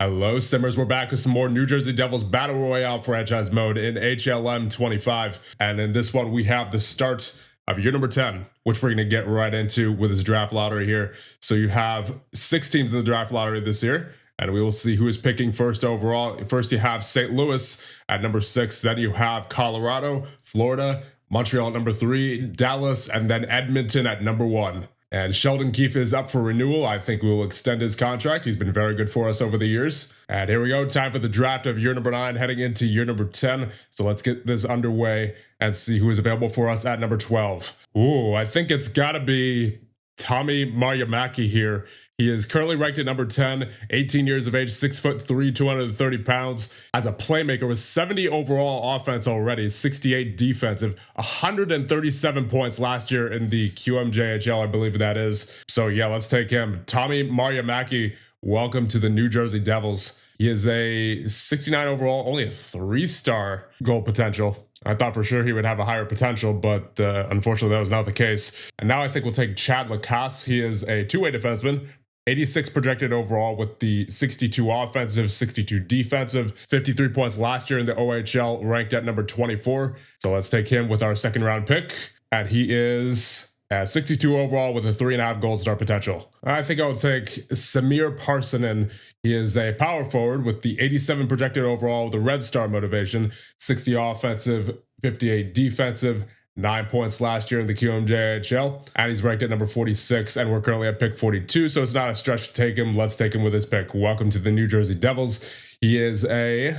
Hello, Simmers. We're back with some more New Jersey Devils Battle Royale franchise mode in HLM 25. And in this one, we have the start of year number 10, which we're going to get right into with this draft lottery here. So you have 6 teams in the draft lottery this year, and we will see who is picking first overall. First, you have St. Louis at number 6. Then you have Colorado, Florida, Montreal at number 3, Dallas, and then Edmonton at number 1. And Sheldon Keefe is up for renewal. I think we will extend his contract. He's been very good for us over the years. And here we go. Time for the draft of year number 9, heading into year number 10. So let's get this underway and see who is available for us at number 12. Ooh, I think it's got to be Tommy Mariamaki here. He is currently ranked at number 10, 18 years of age, 6'3", 230 pounds. As a playmaker with 70 overall offense already, 68 defensive, 137 points last year in the QMJHL, I believe that is. So yeah, let's take him. Tommy Mariamaki, welcome to the New Jersey Devils. He is a 69 overall, only a 3-star goal potential. I thought for sure he would have a higher potential, but unfortunately that was not the case. And now I think we'll take Chad Lacasse. He is a two-way defenseman. 86 projected overall with the 62 offensive, 62 defensive, 53 points last year in the OHL, ranked at number 24. So let's take him with our second round pick. And he is at 62 overall with a 3.5 goal star potential. I think I'll take Samir Parsonen. He is a power forward with the 87 projected overall with a red star motivation, 60 offensive, 58 defensive, 9 points last year in the QMJHL, and he's ranked at number 46, and we're currently at pick 42, so it's not a stretch to take him. Let's take him with his pick. Welcome to the New Jersey Devils. He is a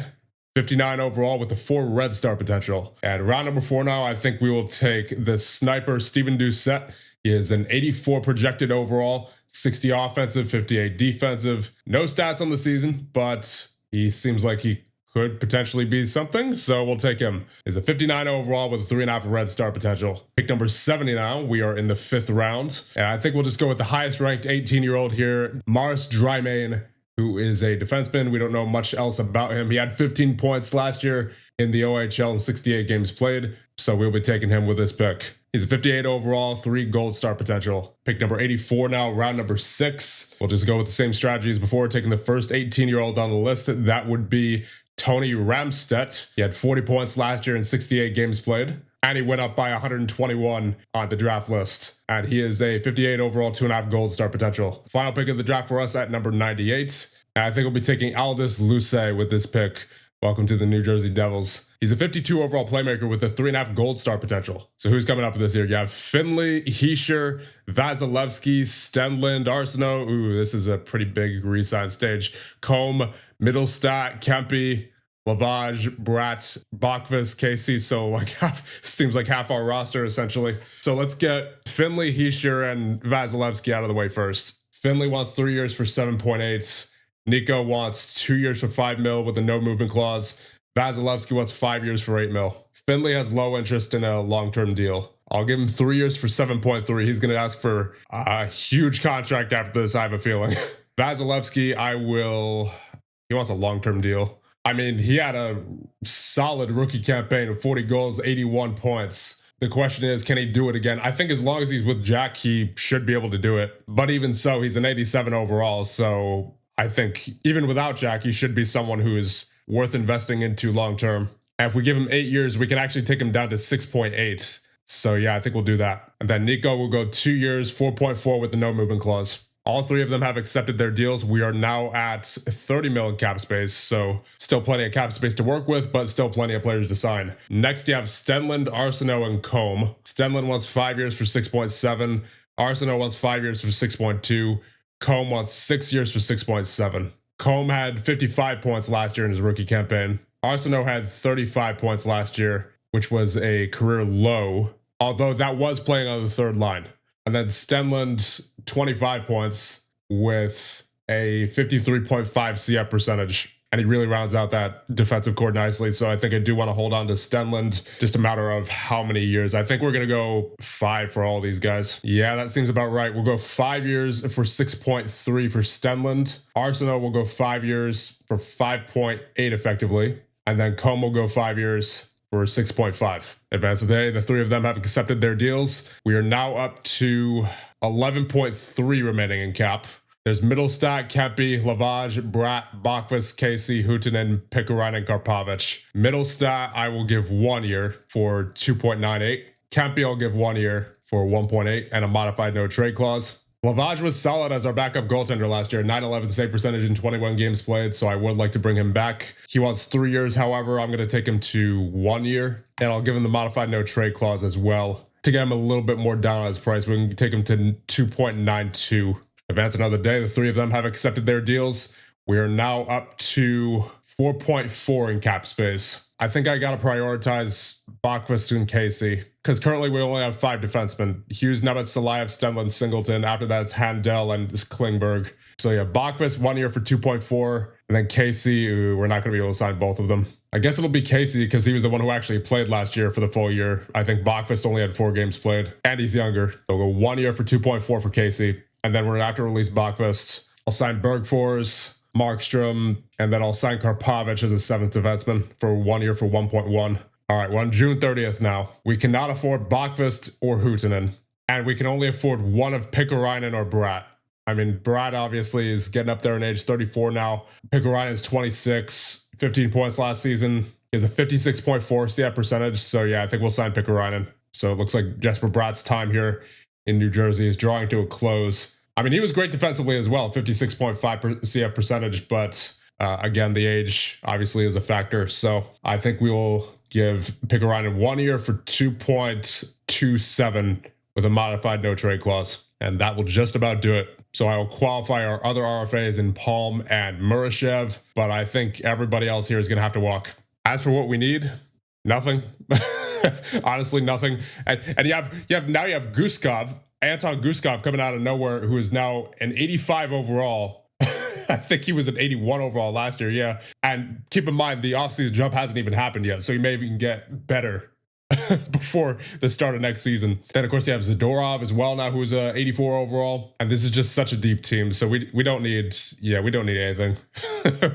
59 overall with a 4 red star potential. And round number 4 now, I think we will take the sniper, Steven Doucette. He is an 84 projected overall, 60 offensive, 58 defensive. No stats on the season, but he seems like he could potentially be something, so we'll take him. He's a 59 overall with a 3.5 red star potential. Pick number 70 now. We are in the 5th round, and I think we'll just go with the highest ranked 18-year-old here, Maurice Drymain, who is a defenseman. We don't know much else about him. He had 15 points last year in the OHL in 68 games played, so we'll be taking him with this pick. He's a 58 overall, 3 gold star potential. Pick number 84 now, round number 6. We'll just go with the same strategy as before, taking the first 18-year-old on the list. That would be Tony Ramstedt. He had 40 points last year in 68 games played, and he went up by 121 on the draft list. And he is a 58 overall, 2.5 gold star potential. Final pick of the draft for us at number 98. And I think we'll be taking Aldis Luce with this pick. Welcome to the New Jersey Devils. He's a 52 overall playmaker with a 3.5 gold star potential. So who's coming up this year? You have Finley, Hischier, Vasilevsky, Stenlund, Arsenault. Ooh, this is a pretty big re-sign stage. Combe, Middlestat, Kempe, Lavage, Bratz, Bachvis, Casey. So like seems like half our roster essentially. So let's get Finley, Hischier, and Vasilevsky out of the way first. Finley wants 3 years for 7.8. Nico wants 2 years for 5 mil with a no movement clause. Vasilevsky wants 5 years for 8 mil. Finley has low interest in a long-term deal. I'll give him 3 years for 7.3. He's going to ask for a huge contract after this, I have a feeling. Vasilevsky, he wants a long-term deal. I mean, he had a solid rookie campaign of 40 goals, 81 points. The question is, can he do it again? I think as long as he's with Jack, he should be able to do it. But even so, he's an 87 overall, so I think even without Jack, he should be someone who is worth investing into long-term. And if we give him 8 years, we can actually take him down to 6.8. So yeah, I think we'll do that. And then Nico will go 2 years, 4.4 with the no movement clause. All 3 of them have accepted their deals. We are now at 30 mil in cap space, so still plenty of cap space to work with, but still plenty of players to sign. Next, you have Stenlund, Arsenault, and Combe. Stenlund wants 5 years for 6.7. Arsenault wants 5 years for 6.2. Combe wants 6 years for 6.7. Combe had 55 points last year in his rookie campaign. Arsenault had 35 points last year, which was a career low, although that was playing on the third line. And then Stenlund, 25 points with a 53.5 CF percentage. And he really rounds out that defensive core nicely. So I think I do want to hold on to Stenlund. Just a matter of how many years. I think we're going to go 5 for all these guys. Yeah, that seems about right. We'll go 5 years for 6.3 for Stenlund. Arsenault will go 5 years for 5.8 effectively. And then Combe will go 5 years for 6.5. Advance of the day, the 3 of them have accepted their deals. We are now up to 11.3 remaining in cap. There's Middlestat, Kempe, Lavage, Brat, Bakvist, Casey, Huhtinen, Pikkarainen, Karpovich. Middlestat, I will give 1 year for 2.98. Kempe, I'll give 1 year for 1.8 and a modified no trade clause. Lavage was solid as our backup goaltender last year, 911 save percentage in 21 games played, so I would like to bring him back. He wants 3 years, however, I'm going to take him to 1 year, and I'll give him the modified no trade clause as well. To get him a little bit more down on his price, we can take him to 2.92. Advance another day, the 3 of them have accepted their deals. We are now up to 4.4 in cap space. I think I got to prioritize Bakvist and Casey, because currently we only have 5 defensemen. Hughes, Nemetz, Salayev, Stenlund, Singleton. After that, it's Handel and Klingberg. So yeah, Bakvist 1 year for 2.4. And then Casey, we're not going to be able to sign both of them. I guess it'll be Casey because he was the one who actually played last year for the full year. I think Bakvist only had 4 games played, and he's younger. So we'll go 1 year for 2.4 for Casey. And then we're going to have to release Bakvist. I'll sign Bergfors, Markstrom, and then I'll sign Karpovich as a 7th defenseman for 1 year for 1.1. All right, we're on June 30th now. We cannot afford Bakvist or Huhtinen, and we can only afford one of Pikkarainen or Brat. I mean, Brat obviously is getting up there in age, 34 now. Pikkarainen is 26, 15 points last season. He has a 56.4 CF percentage, so yeah, I think we'll sign Pikkarainen. So it looks like Jesper Brat's time here in New Jersey is drawing to a close. I mean, he was great defensively as well, 56.5 CF percentage, but again, the age obviously is a factor. So I think we will give Pikkarainen 1 year for 2.27 with a modified no trade clause, and that will just about do it. So I will qualify our other RFAs in Palm and Murashev, but I think everybody else here is going to have to walk. As for what we need, nothing. Honestly, nothing. And you have Guskov, Anton Guskov coming out of nowhere, who is now an 85 overall. I think he was an 81 overall last year, yeah. And keep in mind, the offseason jump hasn't even happened yet, so he may even get better before the start of next season. Then, of course, you have Zadorov as well now, who's a 84 overall. And this is just such a deep team, so we don't need anything.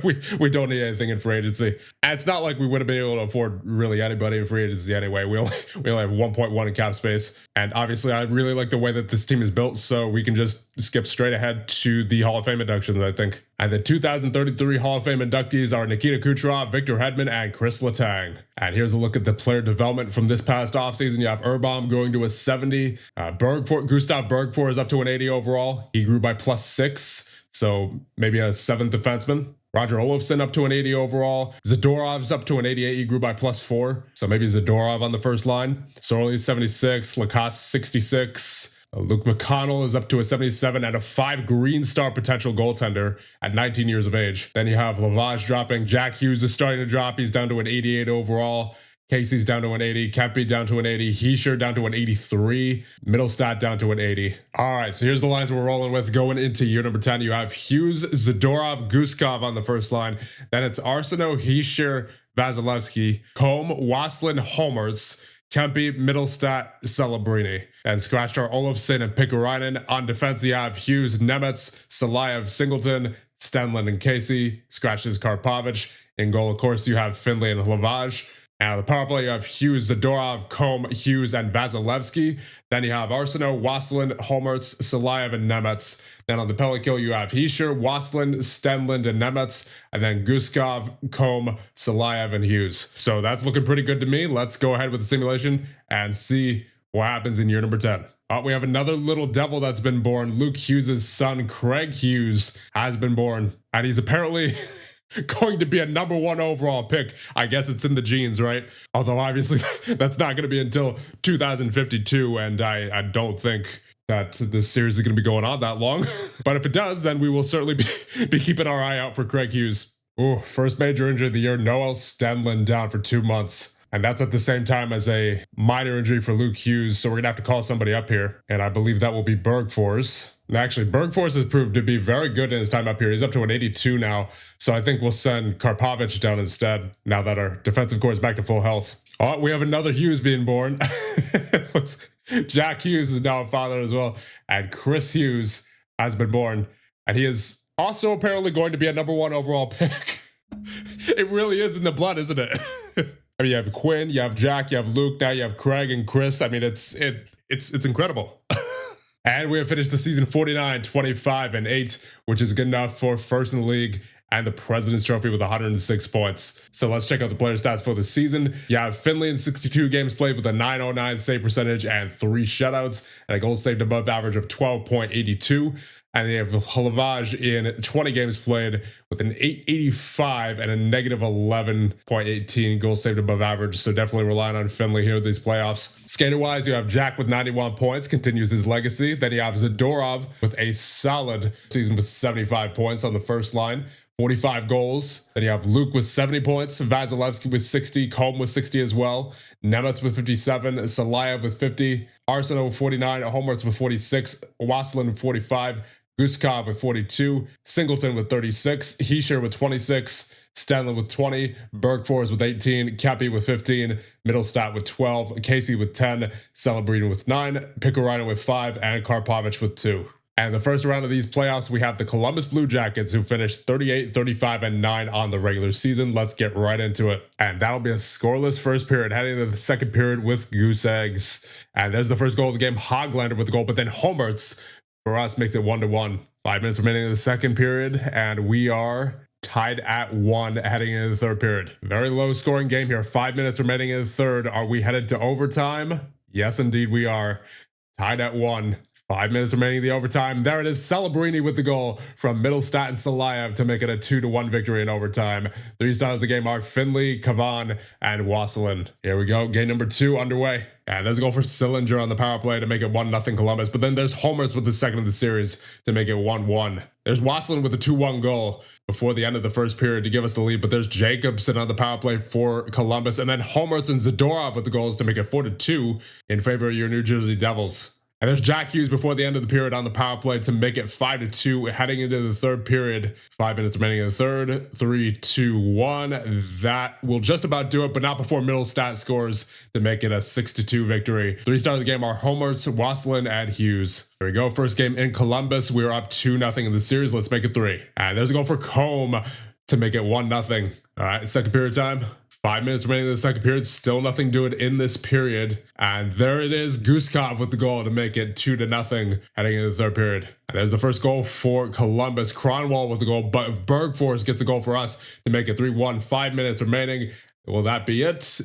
we don't need anything in free agency. And it's not like we would have been able to afford really anybody in free agency anyway. We only have 1.1 in cap space. And obviously, I really like the way that this team is built, so we can just skip straight ahead to the Hall of Fame inductions, I think. And the 2033 Hall of Fame inductees are Nikita Kucherov, Victor Hedman, and Chris Letang. And here's a look at the player development from this past offseason. You have Urban going to a 70. Gustav Bergfors is up to an 80 overall. He grew by +6, so maybe a 7th defenseman. Roger Olofsson up to an 80 overall. Zadorov's up to an 88. He grew by +4, so maybe Zadorov on the first line. Sorley 76, Lacoste 66. Luke McConnell is up to a 77 and a 5 Green Star potential goaltender at 19 years of age. Then you have Lavage dropping. Jack Hughes is starting to drop. He's down to an 88 overall. Casey's down to an 80. Kempe down to an 80. Hischier down to an 83. Middlestat down to an 80. All right, so here's the lines we're rolling with going into year number 10. You have Hughes, Zadorov, Guskov on the first line. Then it's Arsenault, Hischier, Vasilevsky, Combe, Waslin, Holmertz, Kempe, Middlestat, Celebrini. And scratched our Olofsson and Pikkarainen. On defense, you have Hughes, Nemetz, Salayev, Singleton, Stenlund, and Casey. Scratches Karpovich. In goal, of course, you have Finley and Lavage. And on the power play, you have Hughes, Zadorov, Combe, Hughes, and Vasilevsky. Then you have Arsenault, Waslin, Holmertz, Salayev, and Nemetz. Then on the penalty kill, you have Hischier, Waslin, Stenlund, and Nemetz. And then Guskov, Combe, Salayev, and Hughes. So that's looking pretty good to me. Let's go ahead with the simulation and see what happens in year number 10. We have another little devil that's been born. Luke Hughes' son, Craig Hughes, has been born. And he's apparently going to be a #1 overall pick. I guess it's in the genes, right? Although obviously that's not going to be until 2052, and I don't think that this series is going to be going on that long. But if it does, then we will certainly be keeping our eye out for Craig Hughes. Ooh, first major injury of the year, Noel Stenlund down for 2 months. And that's at the same time as a minor injury for Luke Hughes, so we're going to have to call somebody up here. And I believe that will be Bergfors. And actually, Bergfors has proved to be very good in his time up here. He's up to an 82 now, so I think we'll send Karpovich down instead, now that our defensive core is back to full health. Oh, we have another Hughes being born. Jack Hughes is now a father as well. And Chris Hughes has been born. And he is also apparently going to be a #1 overall pick. It really is in the blood, isn't it? I mean, you have Quinn, you have Jack, you have Luke, now you have Craig and Chris. I mean, it's incredible. And we have finished the season 49, 25, and 8, which is good enough for first in the league and the President's Trophy with 106 points. So let's check out the player stats for the season. You have Finley in 62 games played with a 909 save percentage and 3 shutouts, and a goal saved above average of 12.82. And you have Halavage in 20 games played with an 885 and a negative 11.18 goals saved above average. So definitely relying on Finley here with these playoffs. Skater-wise, you have Jack with 91 points, continues his legacy. Then you have Zadorov with a solid season with 75 points on the first line. 45 goals. Then you have Luke with 70 points, Vasilevsky with 60, Combe with 60 as well, Nemeth with 57, Salayev with 50, Arsenal with 49, Homertz with 46, Waslin with 45, Guskov with 42, Singleton with 36, Heischer with 26, Stanley with 20, Bergfors with 18, Cappy with 15, Middlestat with 12, Casey with 10, Celebrini with 9, Picarino with 5, and Karpovich with 2. And the first round of these playoffs, we have the Columbus Blue Jackets, who finished 38, 35, and 9 on the regular season. Let's get right into it. And that'll be a scoreless first period, heading into the second period with goose eggs. And there's the first goal of the game, Hoglander with the goal, but then Homertz for us makes it 1-1. 5 minutes remaining in the second period, and we are tied at 1 heading into the third period. Very low scoring game here. 5 minutes remaining in the third. Are we headed to overtime? Yes, indeed we are. Tied at 1. 5 minutes remaining in the overtime. There it is, Celebrini with the goal from Middlestat and Salayev to make it a 2-1 victory in overtime. 3 stars of the game are Finley, Kavan, and Wasselen. Here we go, game number 2 underway. And there's a goal for Sillinger on the power play to make it 1-0 Columbus. But then there's Homertz with the second of the series to make it 1-1. There's Wasselen with a 2-1 goal before the end of the first period to give us the lead. But there's Jacobson on the power play for Columbus. And then Homertz and Zadorov with the goals to make it 4-2 in favor of your New Jersey Devils. And there's Jack Hughes before the end of the period on the power play to make it 5-2 heading into the third period. 5 minutes remaining in the third. 3, 2, 1. That will just about do it, but not before Middlestat scores to make it a 6-2 victory. 3 stars of the game are Homertz, Wasselen, and Hughes. There we go. First game in Columbus. We are up 2-0 in the series. Let's make it 3. And there's a goal for Combe to make it 1-0. All right, second period time. 5 minutes remaining in the second period, still nothing to it in this period. And there it is, Guskov with the goal to make it 2-0 heading into the third period. And there's the first goal for Columbus. Cronwall with the goal, but Bergfors gets a goal for us to make it 3-1. 5 minutes remaining. Will that be it?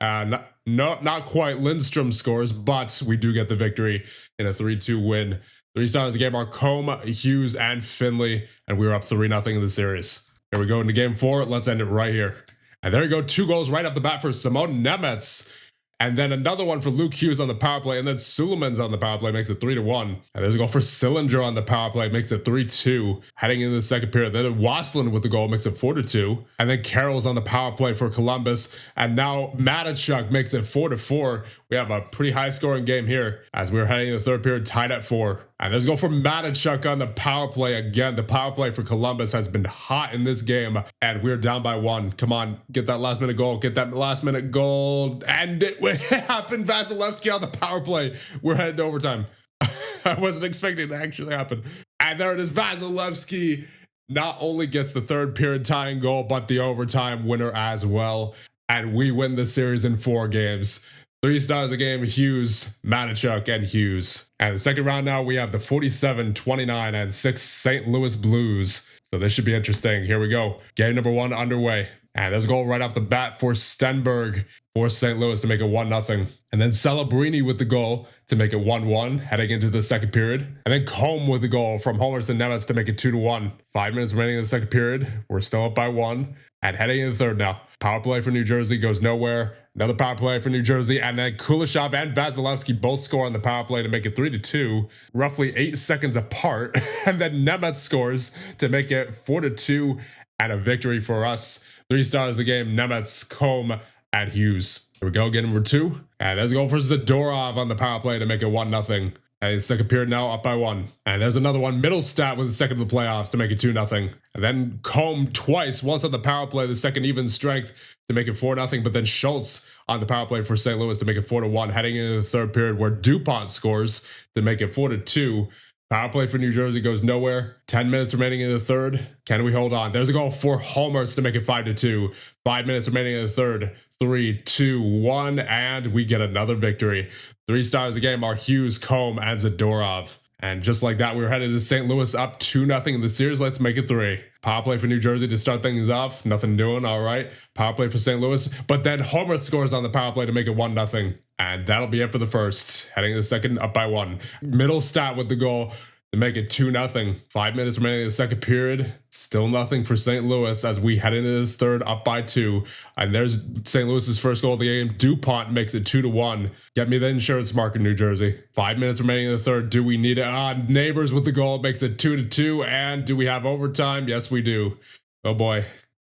Not quite. Lindstrom scores, but we do get the victory in a 3-2 win. 3 stars of the game are Combe, Hughes, and Finley, and we were up 3-0 in the series. Here we go into game 4. Let's end it right here. And there you go, 2 goals right off the bat for Simon Nemeth. And then another one for Luke Hughes on the power play. And then Suleiman's on the power play, makes it 3-1. And there's a goal for Sillinger on the power play, makes it 3-2. Heading into the second period. Then Wasselen with the goal, makes it 4-2. And then Carroll's on the power play for Columbus. And now Matachuk makes it 4-4. We have a pretty high scoring game here as we're heading into the third period, tied at 4. And there's a goal for Matachuk on the power play again. The power play for Columbus has been hot in this game, and we're down by 1. Come on, get that last minute goal. Get that last minute goal. And it happened. Vasilevsky on the power play. We're heading to overtime. I wasn't expecting it to actually happen. And there it is. Vasilevsky not only gets the third period tying goal, but the overtime winner as well. And we win the series in 4 games. 3 stars a game, Hughes, Matachuk, and Hughes. And the second round now, we have the 47, 29, and 6 St. Louis Blues. So this should be interesting. Here we go. Game number 1 underway. And there's a goal right off the bat for Stenberg for St. Louis to make it 1-0. And then Celebrini with the goal to make it 1-1 heading into the second period. And then Combe with the goal from Homertz and Nemeth to make it 2-1. 5 minutes remaining in the second period. We're still up by 1. And heading into the third now. Power play for New Jersey goes nowhere. Another power play for New Jersey, and then Kuleshov and Vasilevsky both score on the power play to make it 3-2, roughly 8 seconds apart. And then Nemeth scores to make it 4-2 and a victory for us. 3 stars of the game, Nemeth, Combe, and Hughes. Here we go, game number 2. And there's a goal for Zadorov on the power play to make it 1-0. And the second period now up by 1. And there's another one, Middlestat with the second of the playoffs to make it 2-0. And then Combe twice, once on the power play, the second even strength to make it 4-0. But then Schultz on the power play for St. Louis to make it 4-1. Heading into the third period where DuPont scores to make it 4-2. Power play for New Jersey goes nowhere. 10 minutes remaining in the third. Can we hold on? There's a goal for Homertz to make it 5-2. 5 minutes remaining in the third. 3, 2, 1, and we get another victory. 3 stars of the game are Hughes, Combe, and Zadorov. And just like that, we were headed to St. Louis up 2-0 in the series. Let's make it 3. Power play for New Jersey to start things off. Nothing doing. All right. Power play for St. Louis. But then Homer scores on the power play to make it 1-0. And that'll be it for the first. Heading to the second, up by 1. Middle stat with the goal to make it 2-0. 5 minutes remaining in the second period. Still nothing for St. Louis as we head into this third, up by 2. And there's St. Louis's first goal of the game. DuPont makes it 2-1. Get me the insurance marker, New Jersey. 5 minutes remaining in the third. Do we need it? Neighbors with the goal makes it 2-2. And do we have overtime? Yes, we do. Oh boy.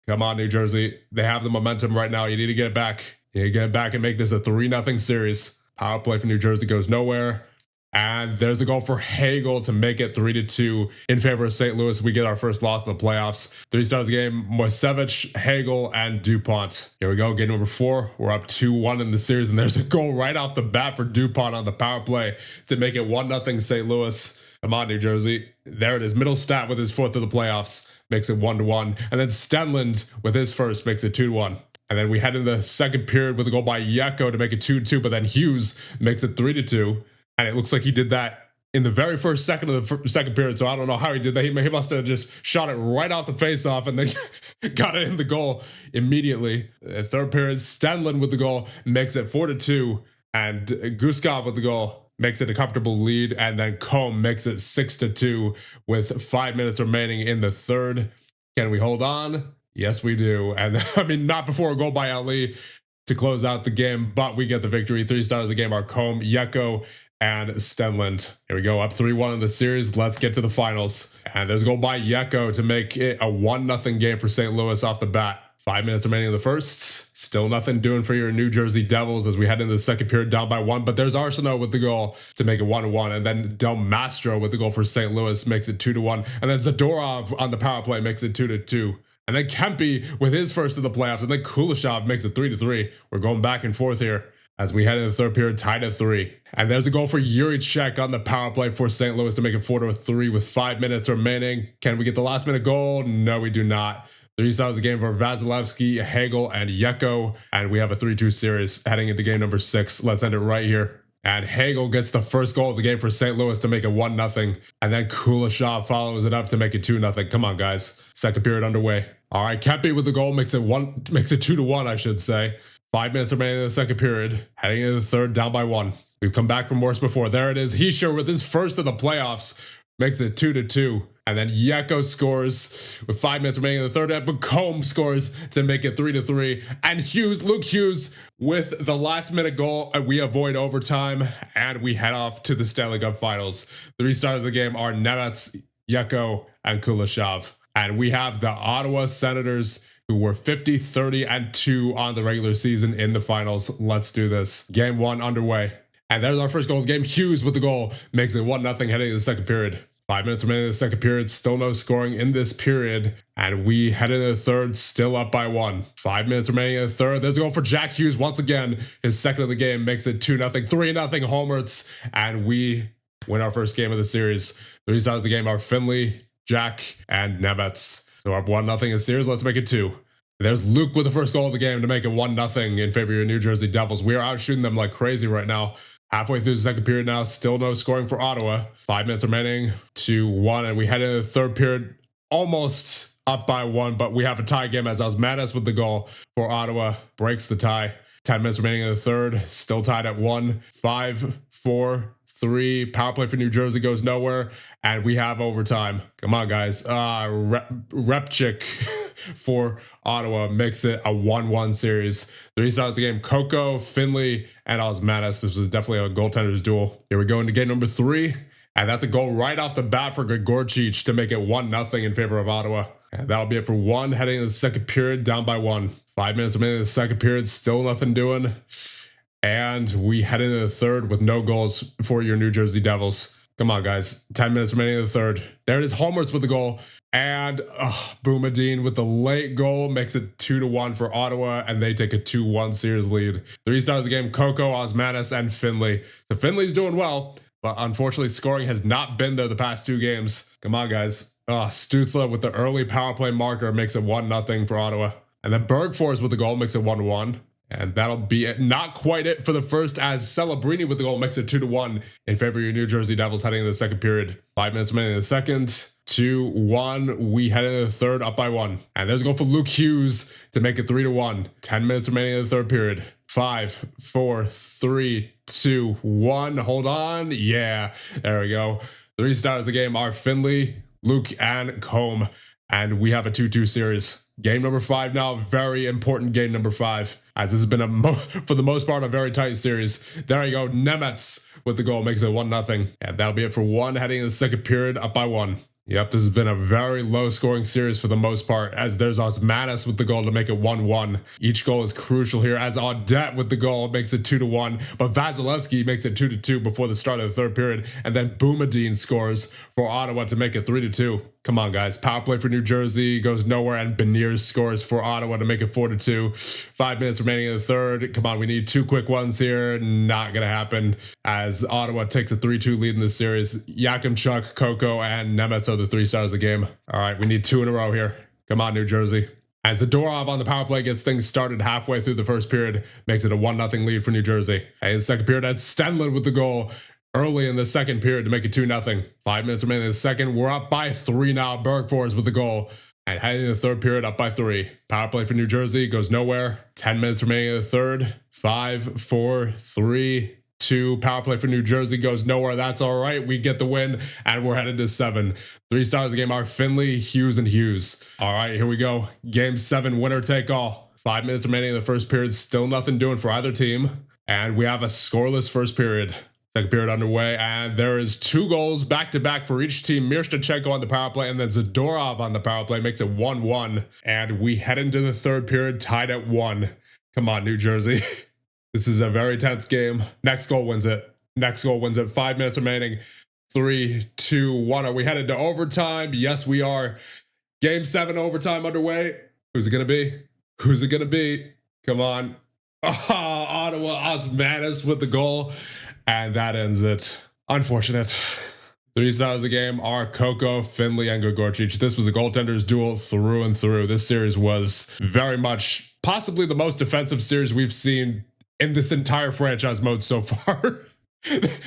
Come on, New Jersey. They have the momentum right now. You need to get it back. You need to get it back and make this a 3-0 series. Power play for New Jersey goes nowhere. And there's a goal for Hagel to make it 3-2 in favor of St. Louis. We get our first loss in the playoffs. 3 stars of the game, Moisevich, Hagel, and DuPont. Here we go, game number 4. We're up 2-1 in the series, and there's a goal right off the bat for DuPont on the power play to make it 1-0 St. Louis. Come on, New Jersey. There it is. Middle stat with his 4th of the playoffs. Makes it 1-1. And then Stenland with his first makes it 2-1. And then we head into the second period with a goal by Yeko to make it 2-2, but then Hughes makes it 3-2. And it looks like he did that in the very first second of the second period. So I don't know how he did that. He must have just shot it right off the face-off and then got it in the goal immediately. Third period, Stenland with the goal makes it 4-2. And Guskov with the goal makes it a comfortable lead. And then Combe makes it 6-2 with 5 minutes remaining in the third. Can we hold on? Yes, we do. And I mean, not before a goal by Ali to close out the game, but we get the victory. 3 stars of the game are Combe, Yeko, and Stenland. Here we go, up 3-1 in the series. Let's get to the finals. And there's a goal by Yeko to make it a 1-0 game for St. Louis off the bat. 5 minutes remaining in the first. Still nothing doing for your New Jersey Devils as we head into the second period down by 1. But there's Arsenault with the goal to make it 1-1. And then Del Mastro with the goal for St. Louis makes it 2-1. And then Zadorov on the power play makes it 2-2. And then Kempe with his first of the playoffs. And then Kuleshov makes it 3-3. We're going back and forth here as we head into the third period, tied at 3. And there's a goal for Yuri Chek on the power play for St. Louis to make it 4-3 with 5 minutes remaining. Can we get the last minute goal? No, we do not. 3 stars of the game for Vasilevsky, Hagel, and Yeko. And we have a 3-2 series heading into game number 6. Let's end it right here. And Hagel gets the first goal of the game for St. Louis to make it 1-0. And then Kuleshov follows it up to make it 2-0. Come on, guys. Second period underway. All right, Kempe with the goal makes it 2-1, I should say. 5 minutes remaining in the second period. Heading into the third, down by 1. We've come back from worse before. There it is. Hischier with his first of the playoffs makes it 2-2. And then Yeko scores with 5 minutes remaining in the third. But Combe scores to make it 3-3. And Luke Hughes with the last minute goal. We avoid overtime and we head off to the Stanley Cup Finals. 3 stars of the game are Nemets, Yeko, and Kuleshov. And we have the Ottawa Senators, who were 50-30-2 on the regular season in the finals. Let's do this. Game 1 underway. And there's our first goal of the game. Hughes with the goal makes it 1-0 heading into the second period. 5 minutes remaining in the second period. Still no scoring in this period. And we head into the third, still up by 1. 5 minutes remaining in the third. There's a goal for Jack Hughes once again. His second of the game makes it 2-0. 3-0 Holmertz. And we win our first game of the series. 3 stars of the game are Finley, Jack, and Nemets. So up 1-0 in the series. Let's make it 2. There's Luke with the first goal of the game to make it 1-0 in favor of your New Jersey Devils. We are out shooting them like crazy right now. Halfway through the second period now, still no scoring for Ottawa. 5 minutes remaining, 2-1, and we head into the third period, almost up by 1, but we have a tie game as Osmanis with the goal for Ottawa breaks the tie. 10 minutes remaining in the third, still tied at 1. 5, 4, 3. Power play for New Jersey goes nowhere, and we have overtime. Come on, guys. Repchik for Ottawa makes it a 1-1 series. 3 stars of the game: Coco, Finley, and Osmanis. This was definitely a goaltender's duel. Here we go into game number 3, and that's a goal right off the bat for Grigorcic to make it 1-0 in favor of Ottawa. And that'll be it for 1 heading into the second period, down by 1. 5 minutes remaining in the second period, still nothing doing. And we head into the third with no goals for your New Jersey Devils. Come on, guys. 10 minutes remaining in the third. There it is. Holmertz with the goal. And Boumediene with the late goal makes it 2-1 for Ottawa, and they take a 2-1 series lead. 3 stars of the game: Coco, Osmanis, and Finley. So Finley's doing well, but unfortunately scoring has not been there the past 2 games. Come on, guys. Stutzla with the early power play marker makes it 1-0 for Ottawa. And then Bergfors with the goal makes it 1-1. And that'll be it. Not quite it for the first, as Celebrini with the goal makes it 2-1 in favor of your New Jersey Devils heading into the second period. 5 minutes remaining in the second. 2-1. We head into the third, up by 1. And there's a goal for Luke Hughes to make it 3-1. 10 minutes remaining in the third period. 5, 4, 3, 2, 1. Hold on. Yeah, there we go. 3 stars of the game are Finley, Luke, and Combe. And we have a 2-2 series. Game number 5 now, very important game number 5, as this has been, for the most part, a very tight series. There you go, Nemetz with the goal makes it 1-0. And that'll be it for 1 heading into the second period, up by 1. Yep, this has been a very low-scoring series for the most part, as there's Osmanis with the goal to make it 1-1. Each goal is crucial here, as Audette with the goal makes it 2-1, but Vasilevsky makes it 2-2 before the start of the third period, and then Boumediene scores for Ottawa to make it 3-2. Come on, guys. Power play for New Jersey goes nowhere, and Beniers scores for Ottawa to make it 4-2. 5 minutes remaining in the third. Come on, we need 2 quick ones here. Not going to happen, as Ottawa takes a 3-2 lead in this series. Yakimchuk, Coco, and Nemetz are the 3 stars of the game. All right, we need 2 in a row here. Come on, New Jersey. And Zadorov on the power play gets things started halfway through the first period, makes it a 1-0 lead for New Jersey. And in the second period, that's Stenlund with the goal early in the second period to make it 2-0. 5 minutes remaining in the second. We're up by 3 now. Bergfors with the goal. And heading in the third period, up by 3. Power play for New Jersey goes nowhere. 10 minutes remaining in the third. 5, 4, 3, 2. Power play for New Jersey goes nowhere. That's all right. We get the win, and we're headed to 7. 3 stars of the game are Finley, Hughes, and Hughes. All right, here we go. Game 7, winner take all. 5 minutes remaining in the first period. Still nothing doing for either team. And we have a scoreless first period. Second period underway, and there is 2 goals back-to-back for each team. Miroshnichenko on the power play, and then Zadorov on the power play makes it 1-1. And we head into the third period tied at 1. Come on, New Jersey. This is a very tense game. Next goal wins it. Next goal wins it. 5 minutes remaining. 3, 2, 1. Are we headed to overtime? Yes, we are. Game 7 overtime underway. Who's it going to be? Who's it going to be? Come on. Oh, Ottawa, Osmanis with the goal. And that ends it. Unfortunate. 3 stars of the game are Coco, Finley, and Gregorcic. This was a goaltender's duel through and through. This series was very much possibly the most defensive series we've seen in this entire franchise mode so far.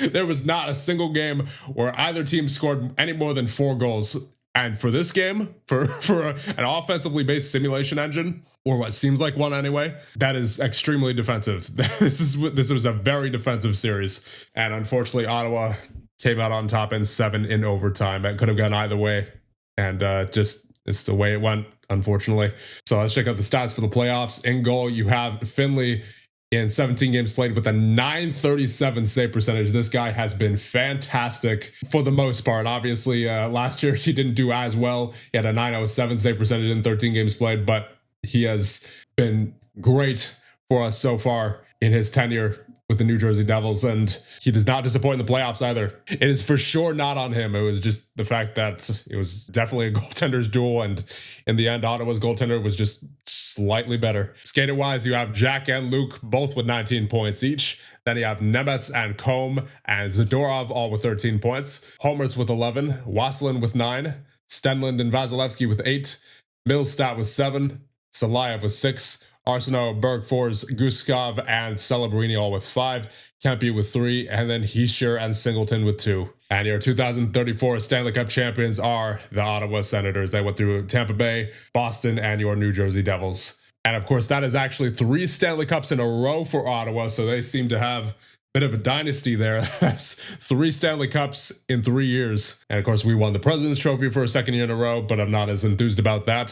There was not a single game where either team scored any more than 4 goals. And for this game, for an offensively based simulation engine, or what seems like one anyway, that is extremely defensive. This was a very defensive series. And unfortunately, Ottawa came out on top in 7 in overtime. It could have gone either way. And just, it's the way it went, unfortunately. So let's check out the stats for the playoffs. In goal, you have Finley in 17 games played with a .937 save percentage. This guy has been fantastic for the most part. Obviously, last year he didn't do as well. He had a .907 save percentage in 13 games played, but he has been great for us so far in his tenure with the New Jersey Devils, and he does not disappoint in the playoffs either. It is for sure not on him. It was just the fact that it was definitely a goaltender's duel, and in the end, Ottawa's goaltender was just slightly better. Skater-wise, you have Jack and Luke, both with 19 points each. Then you have Nemetz and Combe and Zadorov, all with 13 points. Homertz with 11, Wasilin with 9, Stenlund and Vasilevsky with 8, Milstat with 7, Salayev with 6, Arsenault, Bergfors, Guskov, and Celebrini all with 5, Kempe with 3, and then Hischier and Singleton with 2. And your 2034 Stanley Cup champions are the Ottawa Senators. They went through Tampa Bay, Boston, and your New Jersey Devils. And of course, that is actually 3 Stanley Cups in a row for Ottawa, so they seem to have bit of a dynasty there. That's 3 Stanley Cups in 3 years. And of course, we won the President's Trophy for a second year in a row, but I'm not as enthused about that.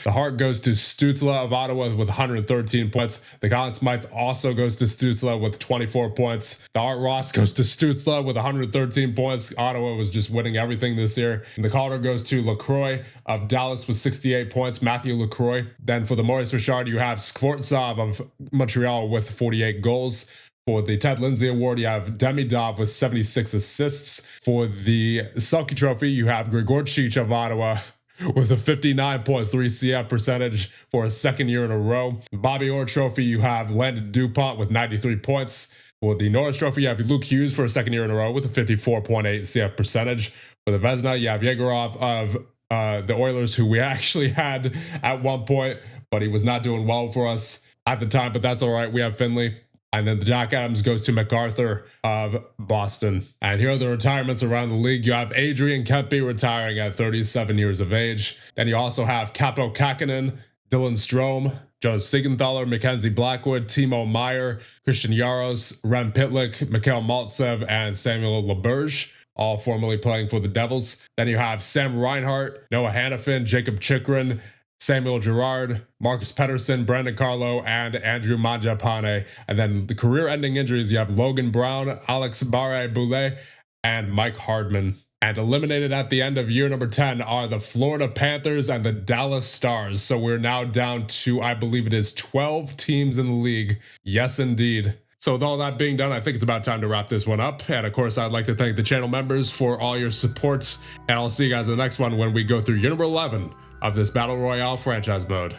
The Hart goes to Stützle of Ottawa with 113 points. The Conn Smythe also goes to Stützle with 24 points. The Art Ross goes to Stützle with 113 points. Ottawa was just winning everything this year. And the Calder goes to LaCroix of Dallas with 68 points. Matthew LaCroix. Then for the Maurice Richard, you have Skvortsov of Montreal with 48 goals. For the Ted Lindsay Award, you have Demidov with 76 assists. For the Selke Trophy, you have Gregorcic of Ottawa with a 59.3 CF percentage for a second year in a row. Bobby Orr Trophy, you have Landon DuPont with 93 points. For the Norris Trophy, you have Luke Hughes for a second year in a row with a 54.8 CF percentage. For the Vezina, you have Yegorov of the Oilers, who we actually had at one point, but he was not doing well for us. at the time, but that's all right. We have Finley. And then the Jack Adams goes to MacArthur of Boston. And here are the retirements around the league. You have Adrian Kempe retiring at 37 years of age. Then you also have Capo Kakinen, Dylan Strome, Joe Siegenthaler, Mackenzie Blackwood, Timo Meyer, Christian Yaros, Rem Pitlick, Mikhail Maltsev, and Samuel LeBurge, all formerly playing for the Devils. Then you have Sam Reinhart, Noah Hannafin, Jacob Chikrin, Samuel Girard, Marcus Pedersen, Brandon Carlo, and Andrew Mangiapane. And then the career-ending injuries, you have Logan Brown, Alex Barre-Boulet, and Mike Hardman. And eliminated at the end of year number 10 are the Florida Panthers and the Dallas Stars. So we're now down to, I believe it is 12 teams in the league. Yes, indeed. So with all that being done, I think it's about time to wrap this one up. And of course, I'd like to thank the channel members for all your support. And I'll see you guys in the next one when we go through year number 11 of this Battle Royale franchise mode.